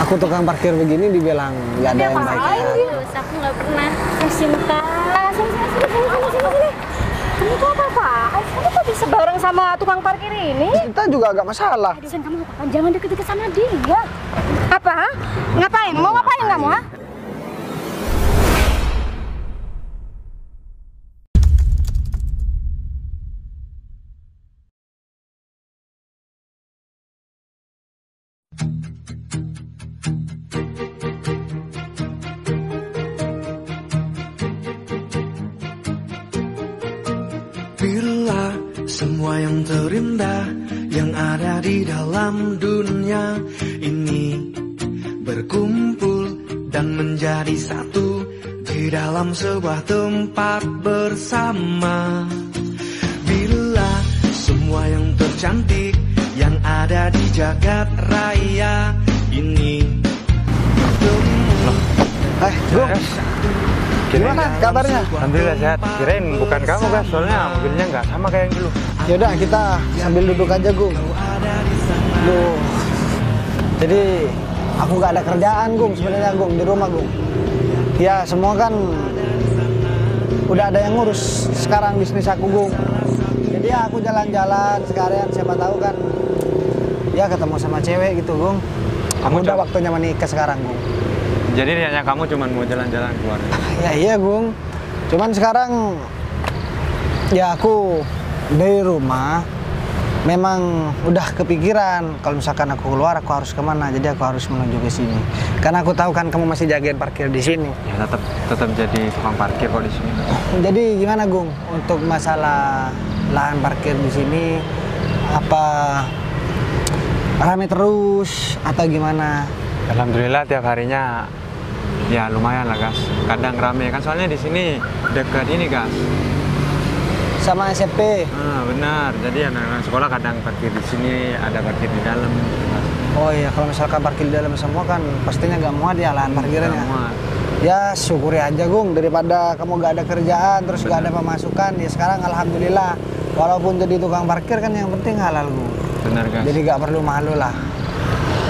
aku tukang parkir begini dibilang nggak ada yang baik. Terus aku nggak pernah. Sinta, sini. Kamu tuh apa-apaan? Kamu kok bisa bareng sama tukang parkir ini? Kita juga agak masalah. Sen, kamu jangan deket-deket sama dia. Apa? Ha? Ngapain? Mau ngapain kamu? Ha? Bila semua yang terindah yang ada di dalam dunia ini berkumpul dan menjadi satu di dalam sebuah tempat bersama. Bila semua yang tercantik yang ada di jagat raya ini Gung, gimana kabarnya? Alhamdulillah sehat. Kirain bukan kamu guys, soalnya mobilnya nggak sama kayak yang dulu. Yaudah kita sambil duduk aja Gung. Duh. Jadi aku nggak ada kerjaan Gung sebenarnya Gung di rumah Gung. Ya semua kan udah ada yang ngurus sekarang bisnis aku Gung. Jadi ya aku jalan-jalan sekalian siapa tahu kan ya ketemu sama cewek gitu Gung. Kamu udah waktunya menikah sekarang Gung. Jadi niatnya kamu cuma mau jalan-jalan keluar? Ya iya Gung. Cuman sekarang ya aku dari rumah memang udah kepikiran kalau misalkan aku keluar aku harus kemana. Jadi aku harus menuju ke sini. Karena aku tahu kan kamu masih jagain parkir di sini. Ya tetap jadi tukang parkir kok di sini. Jadi gimana Gung untuk masalah lahan parkir di sini, apa rame terus atau gimana? Alhamdulillah tiap harinya ya lumayan lah gas. Kadang rame kan soalnya di sini dekat ini gas. Sama SMP. Benar. Jadi anak-anak sekolah kadang parkir di sini, ada parkir di dalam. Oh iya, kalau misalkan parkir di dalam semua kan pastinya gak muat ya lahan parkirnya. Ya syukuri aja Gung, daripada kamu gak ada kerjaan terus gak ada pemasukan. Ya sekarang alhamdulillah walaupun jadi tukang parkir kan yang penting halal Gung. Benar gas. Jadi gak perlu malu lah.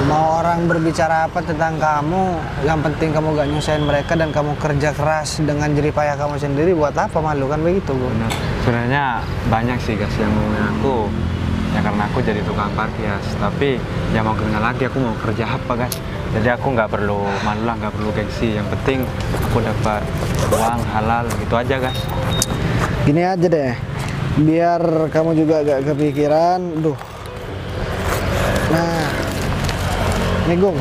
Mau orang berbicara apa tentang kamu, yang penting kamu gak nyusahin mereka dan kamu kerja keras dengan jerih payah kamu sendiri. Buat apa malu kan begitu Gung. Benar. Sebenarnya banyak sih gas yang mau aku ya karena aku jadi tukang parkir, tapi ya mau gimana lagi, aku mau kerja apa gas. Jadi aku nggak perlu malu lah, nggak perlu gengsi, yang penting aku dapat uang halal gitu aja gas. Gini aja deh, biar kamu juga gak kepikiran. Duh, nah nih Gung,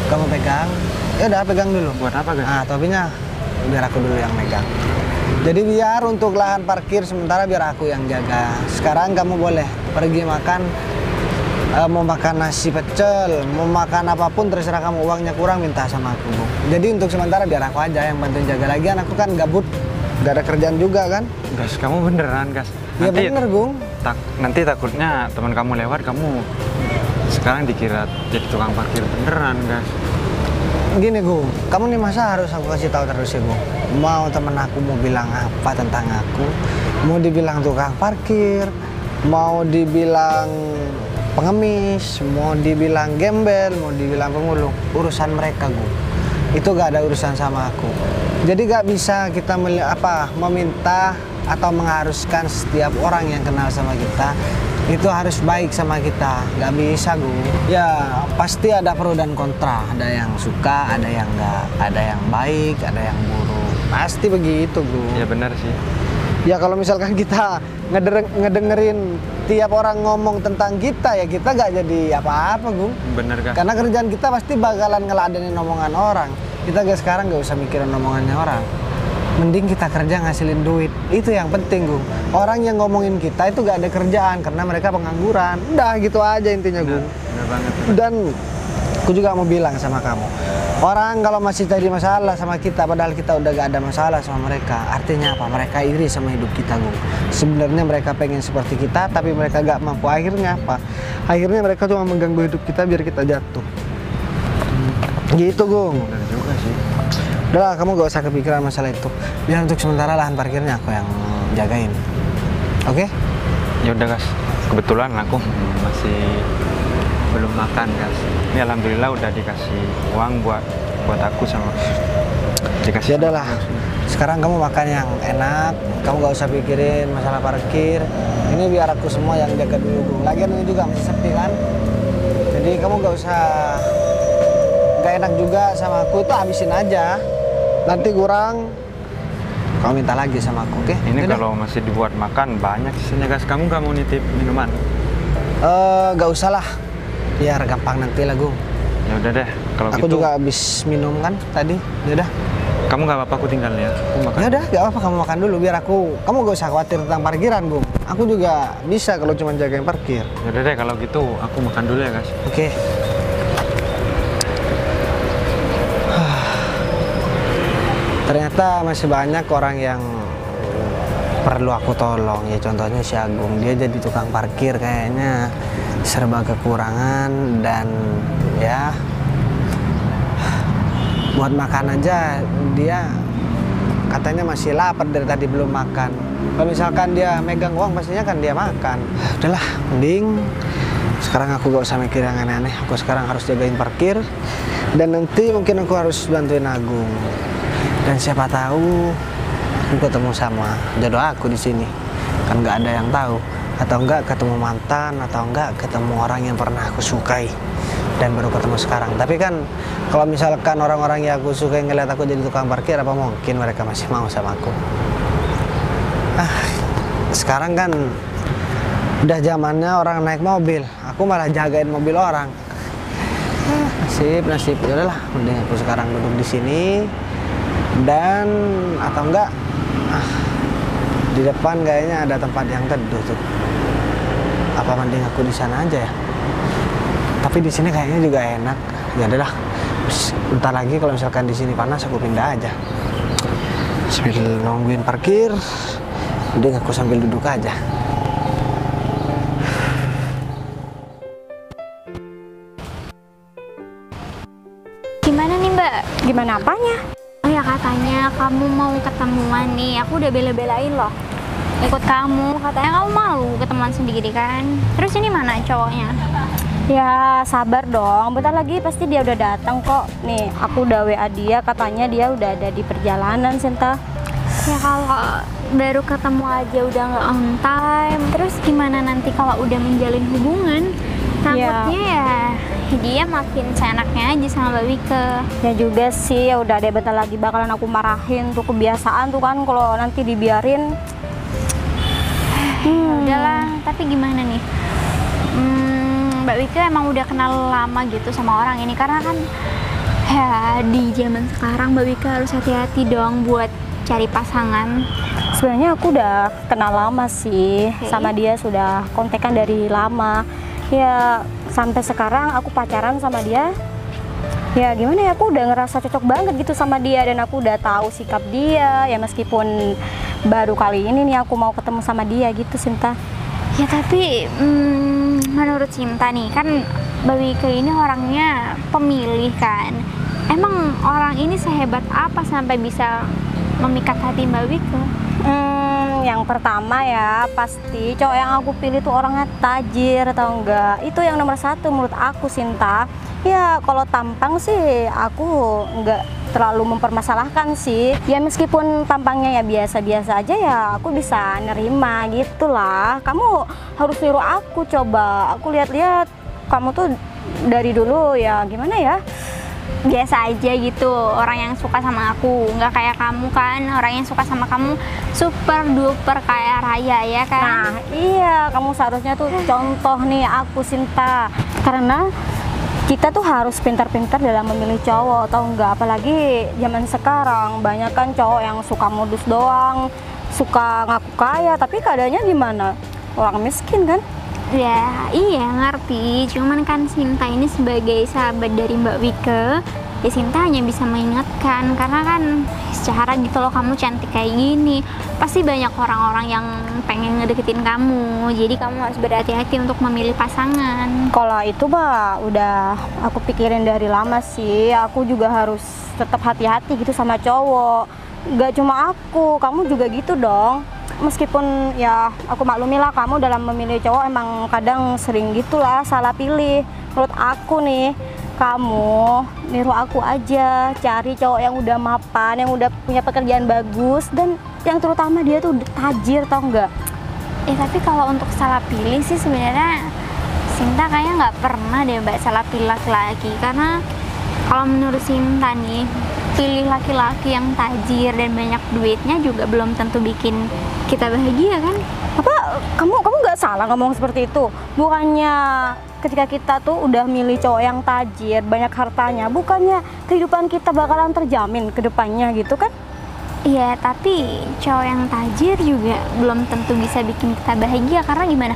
kamu pegang. Ya udah pegang dulu. Buat apa gas? Nah topinya biar aku dulu yang megang. Jadi biar untuk lahan parkir sementara biar aku yang jaga. Sekarang kamu boleh pergi makan, mau makan nasi pecel, mau makan apapun terserah kamu. Uangnya kurang minta sama aku Gung. Jadi untuk sementara biar aku aja yang bantuin jaga. Lagian aku kan gabut, gak ada kerjaan juga kan. Gas, kamu beneran gas? Ya bener Gung. Nanti takutnya teman kamu lewat, kamu sekarang dikira jadi tukang parkir beneran gas. Gini Gung, kamu nih masa harus aku kasih tahu terus ya Gung? Mau temen aku mau bilang apa tentang aku, mau dibilang tukang parkir, mau dibilang pengemis, mau dibilang gembel, mau dibilang pemulung, urusan mereka Gung. Itu gak ada urusan sama aku. Jadi gak bisa kita meminta atau mengharuskan setiap orang yang kenal sama kita itu harus baik sama kita, nggak bisa Gung. Ya pasti ada pro dan kontra, ada yang suka, ada yang nggak, ada yang baik, ada yang buruk, pasti begitu Gung. Ya benar sih. Ya kalau misalkan kita ngedengerin tiap orang ngomong tentang kita, ya kita nggak jadi apa-apa Gung. Bener kan? Karena kerjaan kita pasti bakalan ngeladenin omongan orang. Kita sekarang nggak usah mikirin omongannya orang. Mending kita kerja ngasilin duit, itu yang penting Gung. Orang yang ngomongin kita itu gak ada kerjaan karena mereka pengangguran. Udah gitu aja intinya Gung. Bener banget. Dan aku juga mau bilang sama kamu, orang kalau masih jadi masalah sama kita padahal kita udah gak ada masalah sama mereka, artinya apa? Mereka iri sama hidup kita Gung. Sebenarnya mereka pengen seperti kita tapi mereka gak mampu. Akhirnya apa? Akhirnya mereka cuma mengganggu hidup kita biar kita jatuh. Gitu Gung. Bener juga sih. Udah lah, kamu gak usah kepikiran masalah itu. Biar untuk sementara lahan parkirnya aku yang jagain. Oke? Ya udah gas. Kebetulan aku masih belum makan guys. Ini alhamdulillah udah dikasih uang buat aku sama dikasih. Ya udahlah. Sekarang kamu makan yang enak, kamu gak usah pikirin masalah parkir. Ini biar aku semua yang jaga dulu, Gung. Lagian ini juga masih sepi kan. Jadi kamu gak usah gak enak juga sama aku, tuh habisin aja. Nanti kurang, kamu minta lagi sama aku, oke? Ini Yaudah. kalau masih dibuat makan banyak sisanya guys. Kamu gak mau nitip minuman? Gak usah lah, biar gampang nanti lah, Gung. Ya udah deh, kalau Aku gitu. juga habis minum kan tadi, yaudah. Kamu gak apa-apa aku tinggal ya. Aku makan. Ya udah, gak apa-apa kamu makan dulu biar kamu gak usah khawatir tentang parkiran, Gung. Aku juga bisa kalau cuma jagain parkir. Ya udah deh kalau gitu aku makan dulu ya guys. Oke. Ternyata masih banyak orang yang perlu aku tolong. Ya contohnya si Agung, dia jadi tukang parkir kayaknya serba kekurangan dan ya buat makan aja dia katanya masih lapar dari tadi belum makan. Kalau misalkan dia megang uang pastinya kan dia makan. Udahlah, mending sekarang aku gak usah mikir yang aneh-aneh. Aku sekarang harus jagain parkir dan nanti mungkin aku harus bantuin Agung. Dan siapa tahu aku ketemu sama jodoh aku di sini. Kan nggak ada yang tahu. Atau enggak ketemu mantan, atau enggak ketemu orang yang pernah aku sukai dan baru ketemu sekarang. Tapi kan kalau misalkan orang-orang yang aku sukai ngeliat aku jadi tukang parkir, apa mungkin mereka masih mau sama aku? Sekarang kan udah zamannya orang naik mobil, aku malah jagain mobil orang. Nasib. Yaudahlah, mending aku sekarang duduk di sini dan atau enggak di depan kayaknya ada tempat yang teduh tuh. Apa mending aku di sana aja ya? Tapi di sini kayaknya juga enak. Ya udahlah. Bentar lagi kalau misalkan di sini panas aku pindah aja. Sambil nungguin parkir, mending aku sambil duduk aja. Gimana nih Mbak? Gimana apanya? Oh ya katanya kamu mau ketemuan nih, aku udah bela-belain loh ikut kamu, katanya kamu mau ketemuan sendiri kan. Terus ini mana cowoknya? Ya sabar dong, bentar lagi pasti dia udah datang kok. Nih aku udah WA dia, katanya dia udah ada di perjalanan Sinta. Ya kalau baru ketemu aja udah nggak on time, terus gimana nanti kalau udah menjalin hubungan? Takutnya ya dia makin seenaknya aja sama Mbak Wike. Ya juga sih, ya udah deh, bentar lagi bakalan aku marahin tuh, kebiasaan tuh kan kalau nanti dibiarin. Udahlah, tapi gimana nih? Mbak Wike emang udah kenal lama gitu sama orang ini, karena kan ya di zaman sekarang Mbak Wike harus hati-hati dong buat cari pasangan. Sebenarnya aku udah kenal lama sih, sama dia sudah kontekan dari lama. Ya sampai sekarang aku pacaran sama dia. Ya gimana ya, aku udah ngerasa cocok banget gitu sama dia dan aku udah tahu sikap dia. Ya meskipun baru kali ini nih aku mau ketemu sama dia gitu Sinta. Ya tapi menurut Sinta nih kan Mbak Wike ini orangnya pemilih kan. Emang orang ini sehebat apa sampai bisa memikat hati Mbak Wike? Yang pertama ya pasti cowok yang aku pilih tuh orangnya tajir atau enggak. Itu yang nomor satu menurut aku Sinta. Ya kalau tampang sih aku enggak terlalu mempermasalahkan sih. Ya meskipun tampangnya ya biasa-biasa aja ya aku bisa nerima gitulah. Kamu harus nyuruh aku coba. Aku lihat-lihat kamu tuh dari dulu ya gimana ya, biasa aja gitu, orang yang suka sama aku, nggak kayak kamu kan, orang yang suka sama kamu super duper kaya raya ya kan. Nah iya, kamu seharusnya tuh contoh nih aku Sinta, karena kita tuh harus pintar-pintar dalam memilih cowok atau enggak, apalagi zaman sekarang banyak kan cowok yang suka modus doang, suka ngaku kaya tapi keadaannya gimana, orang miskin kan. Ya iya ngerti, cuman kan Sinta ini sebagai sahabat dari Mbak Wike, ya Sinta hanya bisa mengingatkan, karena kan secara gitu loh kamu cantik kayak gini, pasti banyak orang-orang yang pengen ngedeketin kamu, jadi kamu harus berhati-hati untuk memilih pasangan. Kalau itu bah udah aku pikirin dari lama sih, aku juga harus tetap hati-hati gitu sama cowok, gak cuma aku, kamu juga gitu dong. meskipun ya aku maklumi lah kamu dalam memilih cowok emang kadang sering gitulah salah pilih. Menurut aku nih, kamu niru aku aja, cari cowok yang udah mapan, yang udah punya pekerjaan bagus, dan yang terutama dia tuh tajir, tau nggak? Tapi kalau untuk salah pilih sih sebenarnya Sinta kayaknya nggak pernah deh Mbak salah pilih laki-laki. Karena kalau menurut Sinta nih, pilih laki-laki yang tajir dan banyak duitnya juga belum tentu bikin kita bahagia kan? Apa kamu nggak salah ngomong seperti itu? Bukannya ketika kita tuh udah milih cowok yang tajir, banyak hartanya, bukannya kehidupan kita bakalan terjamin ke depannya gitu kan? Iya, tapi cowok yang tajir juga belum tentu bisa bikin kita bahagia. Karena gimana?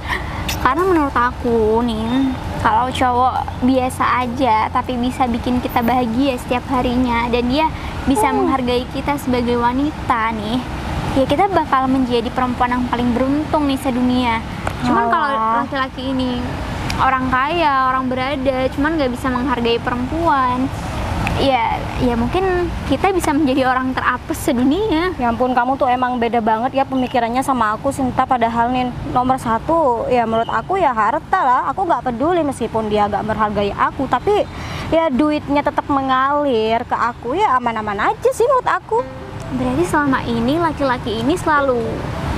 Karena menurut aku nih, kalau cowok biasa aja tapi bisa bikin kita bahagia setiap harinya, dan dia bisa menghargai kita sebagai wanita nih, ya kita bakal menjadi perempuan yang paling beruntung nih sedunia. Cuman kalau laki-laki ini orang kaya, orang berada, cuman nggak bisa menghargai perempuan, ya mungkin kita bisa menjadi orang terapes sedunia. Ya ampun, kamu tuh emang beda banget ya pemikirannya sama aku, Sinta. Padahal nih nomor satu ya menurut aku ya harta lah. Aku nggak peduli meskipun dia nggak menghargai aku, tapi ya duitnya tetap mengalir ke aku, ya aman-aman aja sih menurut aku. Berarti selama ini laki-laki ini selalu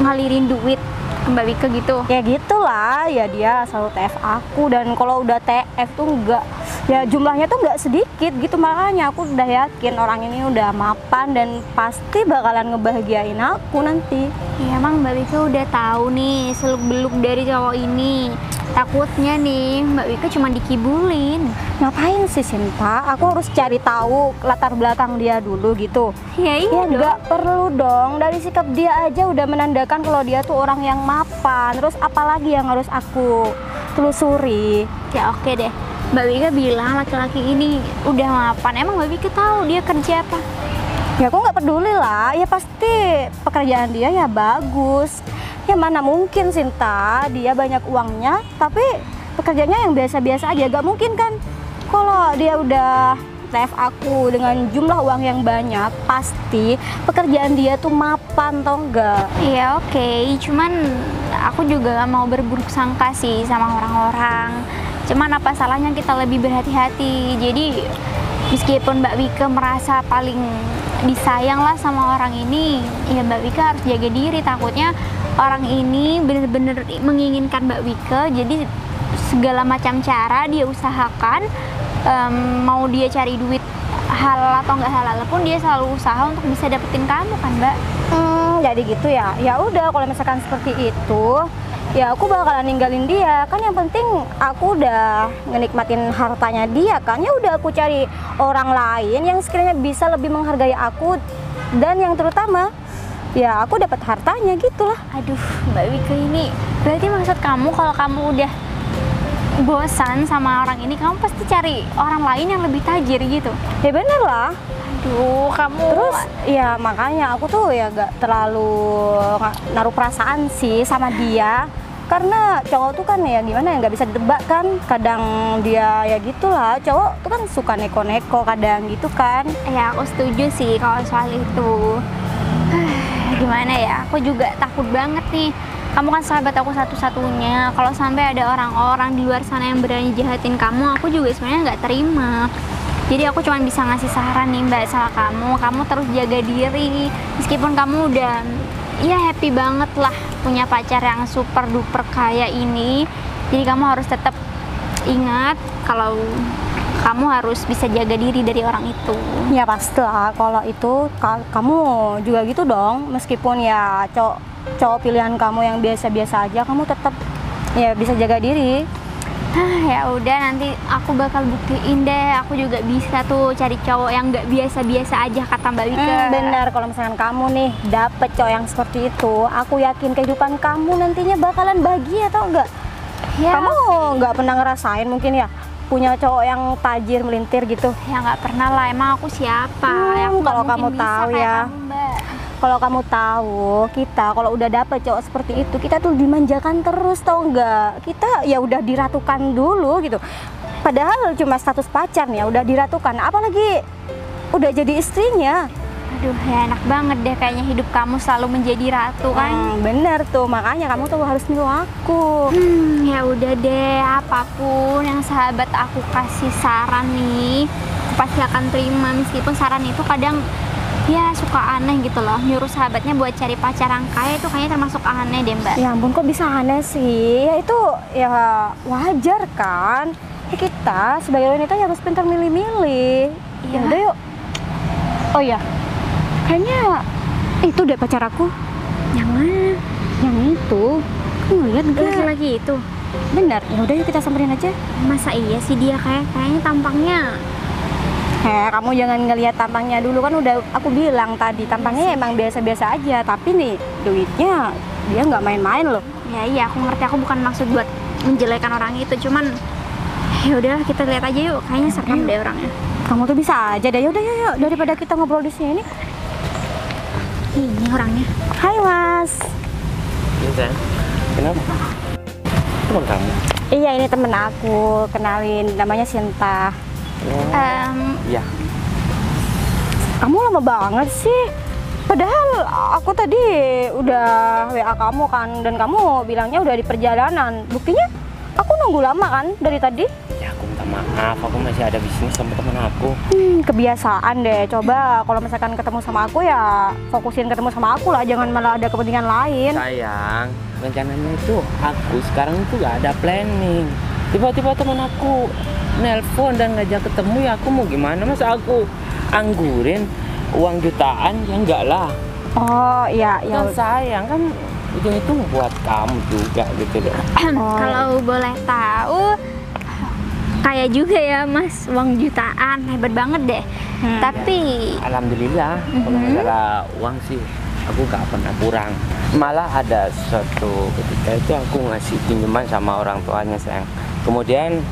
ngalirin duit ke Mbak Wika gitu? Ya gitulah, ya dia selalu TF aku, dan kalau udah TF tuh enggak, ya jumlahnya tuh nggak sedikit gitu. Makanya aku udah yakin orang ini udah mapan dan pasti bakalan ngebahagiain aku nanti. Ya emang Mbak Wika udah tahu nih seluk-beluk dari cowok ini. Takutnya nih Mbak Wika cuma dikibulin. Ngapain sih Sinta? Aku harus cari tahu latar belakang dia dulu gitu. Ya iya Ya dong. nggak perlu dong, dari sikap dia aja udah menandakan kalau dia tuh orang yang mapan. Terus apalagi yang harus aku telusuri? Ya oke deh, Mbak Wika bilang laki-laki ini udah mapan. Emang Mbak Wika tahu dia kerja apa? Ya aku nggak peduli lah, ya pasti pekerjaan dia ya bagus. Ya mana mungkin Sinta, dia banyak uangnya tapi pekerjaannya yang biasa-biasa aja. Gak mungkin kan kalau dia udah TF aku dengan jumlah uang yang banyak, pasti pekerjaan dia tuh mapan, tau nggak? Iya oke, cuman aku juga gak mau berburuk sangka sih sama orang-orang. Cuman apa salahnya kita lebih berhati-hati. Jadi meskipun Mbak Wika merasa paling disayang lah sama orang ini, ya Mbak Wika harus jaga diri. Takutnya orang ini bener-bener menginginkan Mbak Wika, jadi segala macam cara dia usahakan. Mau dia cari duit halal atau nggak halal pun dia selalu usaha untuk bisa dapetin kamu kan Mbak. Jadi gitu ya. Ya udah kalau misalkan seperti itu, ya aku bakalan ninggalin dia. Kan yang penting aku udah ngenikmatin hartanya dia kan. Ya udah aku cari orang lain yang sekiranya bisa lebih menghargai aku, dan yang terutama ya aku dapat hartanya gitulah. Aduh Mbak Wika ini, berarti maksud kamu kalau kamu udah bosan sama orang ini, kamu pasti cari orang lain yang lebih tajir gitu? Ya bener lah. Aduh kamu. Terus ya makanya aku tuh ya gak terlalu naruh perasaan sih sama dia. Karena cowok tuh kan ya gimana ya, nggak bisa ditebak kan. Kadang dia ya gitulah, cowok tuh kan suka neko-neko kadang gitu kan. Ya aku setuju sih kalau soal itu. Gimana ya, aku juga takut banget nih. Kamu kan sahabat aku satu-satunya. Kalau sampai ada orang-orang di luar sana yang berani jahatin kamu, aku juga sebenarnya nggak terima. Jadi aku cuma bisa ngasih saran nih Mbak sama kamu. Kamu terus jaga diri. Meskipun kamu udah ya happy banget lah punya pacar yang super duper kaya ini, jadi kamu harus tetap ingat kalau kamu harus bisa jaga diri dari orang itu. Ya pastilah, kalau itu kamu juga gitu dong. Meskipun ya cowok pilihan kamu yang biasa-biasa aja, kamu tetap ya bisa jaga diri. Ya udah, nanti aku bakal buktiin deh. Aku juga bisa tuh cari cowok yang nggak biasa-biasa aja kata Mbak Wika. Benar, kalau misalkan kamu nih dapet cowok yang seperti itu, aku yakin kehidupan kamu nantinya bakalan bahagia, tau nggak? Ya, Kamu nggak pernah ngerasain mungkin ya punya cowok yang tajir melintir gitu? ya nggak pernah lah. Emang aku siapa? Ya, aku nggak kalau mungkin kamu bisa tahu kayak ya. kamu, Mbak. Kalau kamu tahu, kita kalau udah dapet cowok seperti itu, kita tuh dimanjakan terus, tau nggak? Kita ya udah diratukan dulu gitu. Padahal cuma status pacar nih ya udah diratukan, apalagi udah jadi istrinya. Aduh, ya enak banget deh kayaknya hidup kamu selalu menjadi ratu kan. Bener tuh, makanya kamu tuh harus niru aku. Ya udah deh, apapun yang sahabat aku kasih saran nih, aku pasti akan terima meskipun saran itu kadang ya suka aneh gitu loh. Nyuruh sahabatnya buat cari pacar yang kaya itu kayaknya termasuk aneh deh, Mbak. Ya ampun, kok bisa aneh sih? Ya itu ya wajar kan. Ya kita sebagai wanita ya harus pintar milih-milih. Ya udah yuk. Oh ya, kayaknya itu deh pacar aku. Yang mana? Yang itu. Kamu ngeliat gak? Laki-laki itu. Benar. Ya udah yuk kita samperin aja. Masa iya sih dia kayaknya tampangnya. Kamu jangan ngelihat tampangnya dulu, kan udah aku bilang tadi tampangnya emang biasa-biasa aja, tapi nih duitnya dia nggak main-main loh. Ya iya, aku ngerti, aku bukan maksud buat menjelekan orang itu, cuman ya udah kita lihat aja yuk, kayaknya serem deh orangnya. Kamu tuh bisa aja deh, yaudah yuk daripada kita ngobrol di sini. Ini orangnya. Hai Mas. Iya, kenapa? Teman kamu? Iya, ini temen aku, kenalin, namanya Sinta. Iya. Kamu lama banget sih. Padahal aku tadi udah WA kamu kan, dan kamu bilangnya udah di perjalanan. Buktinya aku nunggu lama kan dari tadi. Ya aku minta maaf, aku masih ada bisnis sama teman aku. Kebiasaan deh. Coba kalau misalkan ketemu sama aku ya fokusin ketemu sama aku lah, jangan malah ada kepentingan lain. Sayang, rencananya itu aku sekarang itu gak ada planning. Tiba-tiba teman aku nelpon dan ngajak ketemu, ya aku mau gimana? Masa aku anggurin uang jutaan? Ya enggak lah. Oh iya, Kan sayang kan itu buat kamu juga gitu loh. Kalau boleh tahu, kaya juga ya Mas, uang jutaan, hebat banget deh. Tapi Alhamdulillah, kalau masalah uang sih aku gak pernah kurang. Malah ada suatu ketika itu aku ngasih pinjaman sama orang tuanya, sayang. Kemudian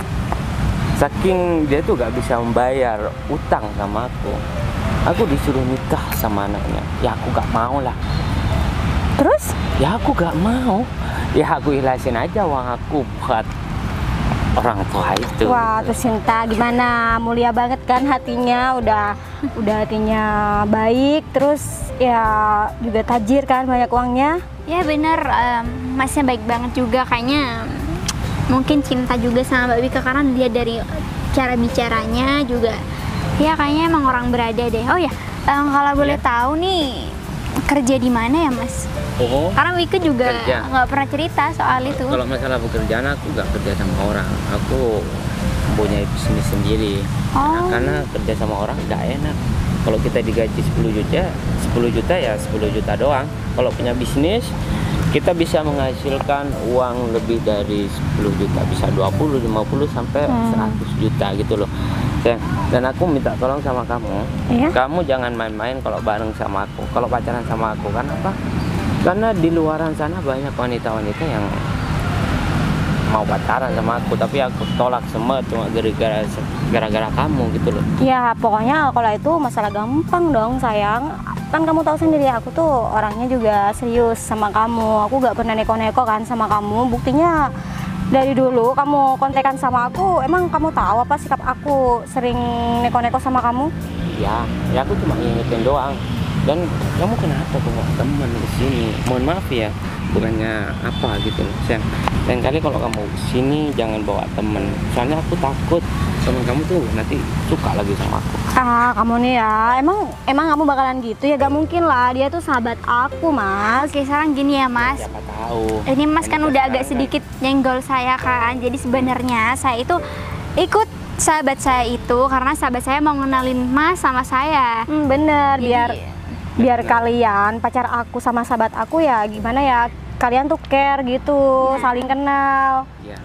saking dia tuh gak bisa membayar utang sama aku disuruh nikah sama anaknya. Ya aku gak mau lah. Terus? Ya aku gak mau. Ya aku ikhlasin aja uang aku buat orang tua itu. Wah, terus Sinta gimana? Mulia banget kan hatinya, udah hatinya baik, terus ya juga tajir kan, banyak uangnya. ya bener, Masnya baik banget juga kayaknya. Mungkin cinta juga sama Mbak Wika karena dia dari cara bicaranya juga. Ya kayaknya emang orang berada deh. Oh ya, kalau boleh tahu nih kerja di mana ya Mas? Oh, Karena Wika juga kerja. nggak pernah cerita soal itu. kalau masalah pekerjaan aku gak kerja sama orang. Aku mempunyai bisnis sendiri. Oh. Karena kerja sama orang gak enak. Kalau kita digaji 10 juta ya 10 juta doang. Kalau punya bisnis kita bisa menghasilkan uang lebih dari 10 juta, bisa 20, 50 sampai 100 juta gitu loh. Dan aku minta tolong sama kamu, Iya? kamu jangan main-main kalau bareng sama aku, kalau pacaran sama aku. Kenapa? Karena di luaran sana banyak wanita-wanita yang mau pacaran sama aku, tapi aku tolak semua cuma gara-gara kamu gitu loh. Ya pokoknya kalau itu masalah gampang dong sayang. Kan kamu tahu sendiri aku tuh orangnya juga serius sama kamu. Aku gak pernah neko-neko kan sama kamu. Buktinya dari dulu kamu kontekan sama aku, emang kamu tahu apa sikap aku sering neko-neko sama kamu? Ya aku cuma ngingetin doang. Dan kamu kenapa bawa teman ke sini? Mohon maaf ya, bukannya apa gitu loh. Lain kali kalau kamu kesini jangan bawa temen, soalnya aku takut temen kamu tuh nanti suka lagi sama aku. Kamu nih ya, emang kamu bakalan gitu ya? Gak mungkin lah, dia tuh sahabat aku Mas. Oke, sekarang gini ya Mas. Siapa tahu. Ini Mas kan Wanita udah agak sekarang sedikit nyenggol saya kan. Jadi sebenarnya saya itu ikut sahabat saya itu karena sahabat saya mau ngenalin Mas sama saya. Bener, Jadi- biar kalian pacar aku sama sahabat aku ya gimana ya, kalian tuh care gitu, saling kenal. Ya.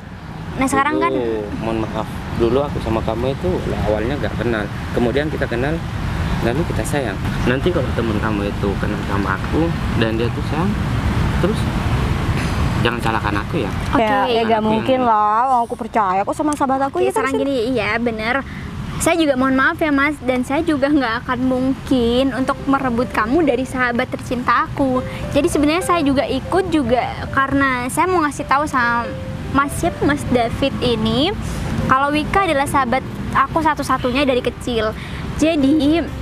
Nah sekarang kan Dulu, mohon maaf, dulu aku sama kamu itu awalnya gak kenal, kemudian kita kenal, lalu kita sayang. Nanti kalau temen kamu itu kenal sama aku dan dia tuh sayang, terus jangan salahkan aku ya. Oke. Ya gak mungkin lah, aku percaya kok sama sahabat aku. Oke, Ya kan, sekarang Sin? gini, iya bener. Saya juga mohon maaf ya Mas, dan saya juga nggak akan mungkin untuk merebut kamu dari sahabat tercinta aku. Jadi sebenarnya saya juga ikut juga karena saya mau ngasih tahu sama Mas David ini kalau Wika adalah sahabat aku satu-satunya dari kecil. Jadi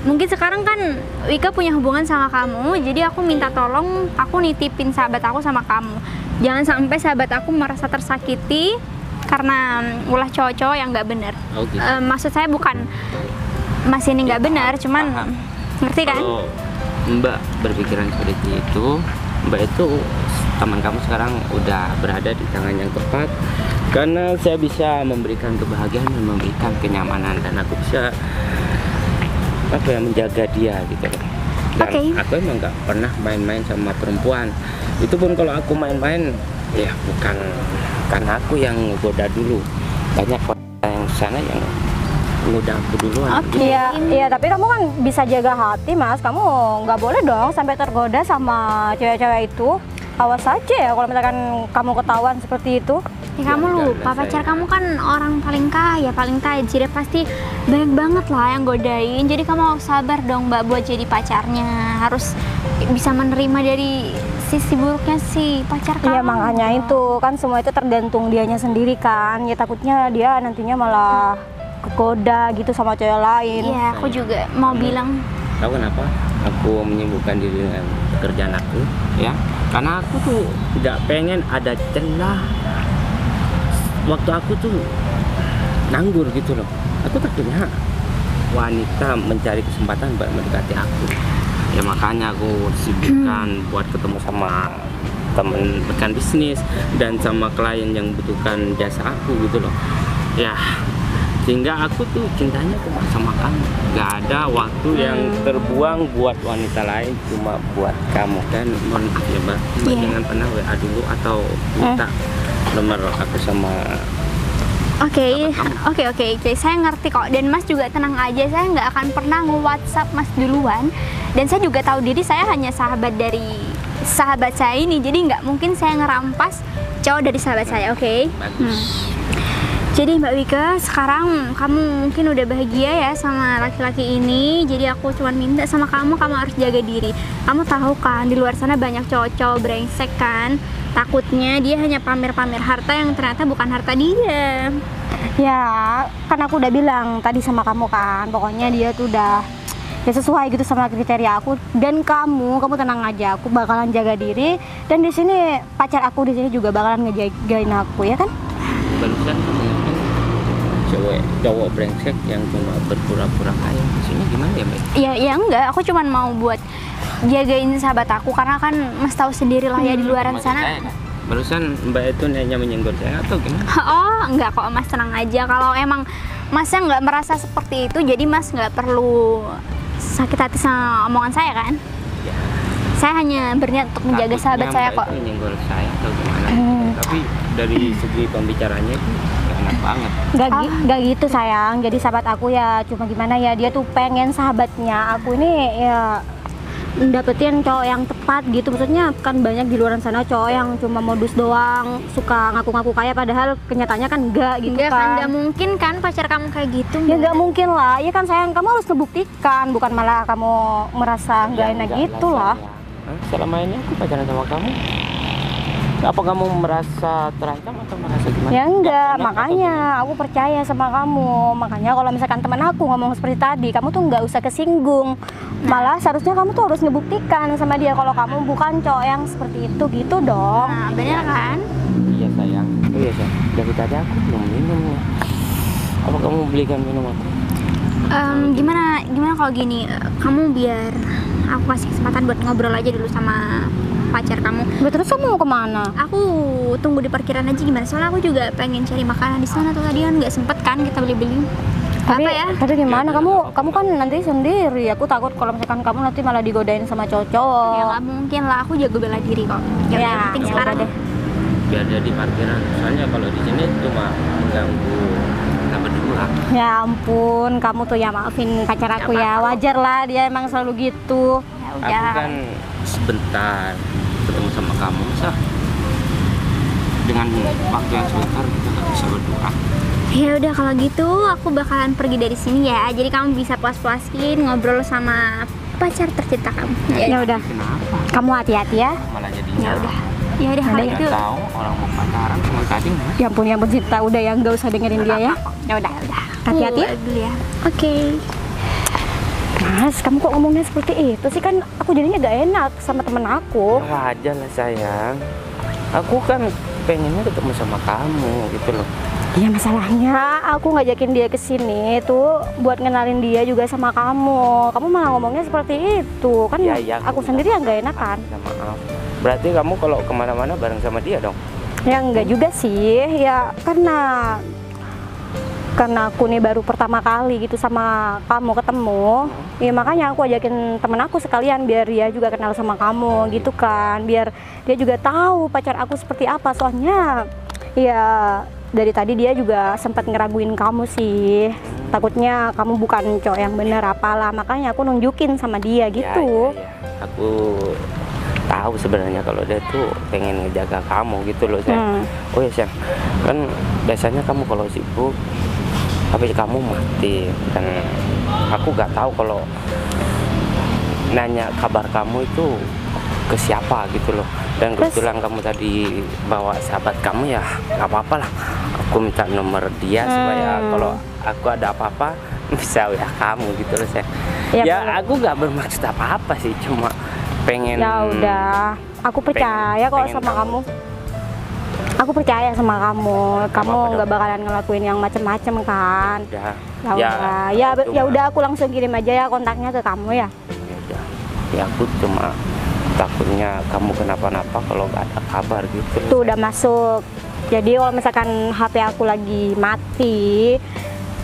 mungkin sekarang kan Wika punya hubungan sama kamu, jadi aku minta tolong aku nitipin sahabat aku sama kamu. Jangan sampai sahabat aku merasa tersakiti karena ulah cowok-cowok yang nggak benar. Oh, gitu. Maksud saya bukan Mas ini nggak benar, cuman Paham. ngerti kan? Kalau Mbak berpikiran seperti itu, Mbak itu teman kamu sekarang udah berada di tangan yang tepat, karena saya bisa memberikan kebahagiaan dan memberikan kenyamanan, dan aku bisa apa ya, menjaga dia gitu loh. Dan Oke. aku emang nggak pernah main-main sama perempuan. Itu pun kalau aku main-main ya bukan karena aku yang goda dulu, banyak orang yang sana yang ngoda aku duluan. Oke. Iya, iya, tapi kamu kan bisa jaga hati, Mas. Kamu nggak boleh dong sampai tergoda sama cewek-cewek itu. Awas aja ya kalau misalkan kamu ketahuan seperti itu. Ya, kamu Jangan lupa lah, pacar saya. kamu kan orang paling kaya, paling tajir, ya pasti banyak banget lah yang godain. Jadi kamu harus sabar dong Mbak buat jadi pacarnya. Harus bisa menerima dari sisi buruknya si pacar kamu. Iya, makanya itu kan semua itu tergantung dianya sendiri kan. Ya takutnya dia nantinya malah kegoda gitu sama cewek lain. Iya, aku juga mau bilang. Tahu kenapa aku menyibukkan diri dengan pekerjaan aku, ya? Karena aku tuh tidak pengen ada celah waktu aku tuh nganggur gitu loh. Aku tak punya wanita mencari kesempatan buat mendekati aku. Ya makanya aku sibukkan buat ketemu sama temen rekan bisnis dan sama klien yang butuhkan jasa aku gitu loh. Ya, sehingga aku tuh cintanya cuma sama kamu, nggak ada waktu yang terbuang buat wanita lain, cuma buat kamu. Dan mohon maaf ya Mbak, Mbak Iya. jangan pernah WA dulu atau minta nomor aku sama Oke, oke. Saya ngerti kok. Dan Mas juga tenang aja. Saya nggak akan pernah nge-WhatsApp Mas duluan. Dan saya juga tahu diri saya hanya sahabat dari sahabat saya ini. Jadi nggak mungkin saya ngerampas cowok dari sahabat saya. Oke. bagus. Jadi Mbak Wika, sekarang kamu mungkin udah bahagia ya sama laki-laki ini. Jadi aku cuma minta sama kamu harus jaga diri. Kamu tahu kan di luar sana banyak cowok-cowok brengsek kan. Takutnya dia hanya pamer-pamer harta yang ternyata bukan harta dia. Ya, kan aku udah bilang tadi sama kamu kan, pokoknya dia tuh udah ya sesuai gitu sama kriteria aku. Dan kamu tenang aja, aku bakalan jaga diri. Dan di sini pacar aku di sini juga bakalan ngejagain aku, ya kan? Barusan kamu ngomong cowok brengsek yang cuma berpura-pura kaya, maksudnya gimana ya Mbak? Ya enggak, aku cuma mau buat jagain sahabat aku karena kan Mas tahu sendiri lah ya di luaran Maksud sana. saya, barusan Mbak itu hanya menyenggol saya atau gimana? Oh enggak kok Mas, tenang aja. Kalau emang Masnya nggak merasa seperti itu, jadi Mas nggak perlu sakit hati sama omongan saya kan? Ya, Saya hanya berniat untuk menjaga takutnya sahabat saya Mbak kok. itu menyenggol saya atau gimana? Tapi dari segi pembicaranya itu gak enak banget. Gak gitu sayang, jadi sahabat aku ya cuma gimana ya, dia tuh pengen sahabatnya aku ini ya dapetin cowok yang tepat gitu. Maksudnya kan banyak di luar sana cowok yang cuma modus doang, suka ngaku-ngaku kaya padahal kenyataannya kan enggak gitu Enggak kan, kan. enggak mungkin kan pacar kamu kayak gitu. Ya Mbak. nggak mungkin lah, ya kan sayang, kamu harus ngebuktikan, bukan malah kamu merasa nggak Ya, enak enggak gitu lah. sayang. Hah? Selama ini aku pacaran sama kamu, apa kamu merasa terancam atau merasa gimana? Ya enggak, Nggak enak atau makanya aku percaya sama kamu. Makanya kalau misalkan teman aku ngomong seperti tadi, kamu tuh nggak usah kesinggung. Malah seharusnya kamu tuh harus ngebuktikan sama dia kalau kamu bukan cowok yang seperti itu gitu dong. Nah, bener kan? gimana? Iya sayang. Oh iya sayang. Dari tadi aku belum minum nih. Apa kamu belikan minum aku? Gimana kalau gini, kamu biar aku kasih kesempatan buat ngobrol aja dulu sama pacar kamu. Loh, terus kamu mau kemana? Aku tunggu di parkiran aja gimana? Soalnya aku juga pengen cari makanan di sana tuh tadi kan nggak sempet kan kita beli-beli. Tapi, Apa ya? tapi gimana kamu kan nanti sendiri. Aku takut kalau misalkan kamu nanti malah digodain sama cowok-cowok. Ya nggak mungkin lah, aku jago bela diri kok. Ya, yang penting ya sekarang udah deh. Biar dia di parkiran. Soalnya kalau di sini cuma mengganggu kita berdua. Ya ampun, kamu tuh ya maafin pacar aku ya. Wajar lah, dia emang selalu gitu. Ya Aku udah. kan sebentar ketemu sama kamu, masa dengan waktu yang sebentar kita nggak bisa berdua. Ya udah kalau gitu aku bakalan pergi dari sini ya. Jadi kamu bisa puas-puasin ngobrol sama pacar tercinta kamu. Ya udah, Kenapa? kamu hati-hati ya. Malah jadi Ya udah. Ya udah kalau Udah, gitu. nggak tahu orang mau pacaran sama gading. Ya ampun Cinta, udah ya nggak usah dengerin dia ya. Ya udah, hati-hati ya. Aku dulu ya. Oke. Mas, kamu kok ngomongnya seperti itu sih? Kan aku jadinya gak enak sama temen aku. Ya wajar lah sayang. Aku kan pengennya ketemu sama kamu gitu loh. Iya, masalahnya aku ngajakin dia ke sini tuh buat ngenalin dia juga sama kamu. Kamu malah ngomongnya seperti itu. Kan Ya, aku sendiri yang gak enakan. Maaf. Berarti kamu kalau kemana-mana bareng sama dia dong? Ya enggak juga sih. Ya karena aku nih baru pertama kali gitu sama kamu ketemu. Ya makanya aku ajakin temen aku sekalian biar dia juga kenal sama kamu gitu kan. Biar dia juga tahu pacar aku seperti apa. Soalnya ya dari tadi dia juga sempat ngeraguin kamu sih. Takutnya kamu bukan cowok yang bener apalah. Makanya aku nunjukin sama dia gitu. Ya. Aku tahu sebenarnya kalau dia tuh pengen ngejaga kamu gitu loh sayang. Oh ya sayang, kan biasanya kamu kalau sibuk HP kamu mati dan aku nggak tahu kalau nanya kabar kamu itu ke siapa gitu loh. Dan kebetulan kamu tadi bawa sahabat kamu, ya nggak apa-apa lah. Aku minta nomor dia supaya kalau aku ada apa-apa bisa ya kamu gitu loh sayang. Ya aku nggak bermaksud apa-apa sih, cuma pengen. Ya udah, aku percaya kok sama kamu. Aku percaya sama kamu. Kamu nggak bakalan ngelakuin yang macem-macem kan? Ya udah, aku langsung kirim aja ya kontaknya ke kamu ya. Ya aku cuma takutnya kamu kenapa-napa kalau nggak ada kabar gitu. Tuh udah masuk. Jadi kalau misalkan HP aku lagi mati,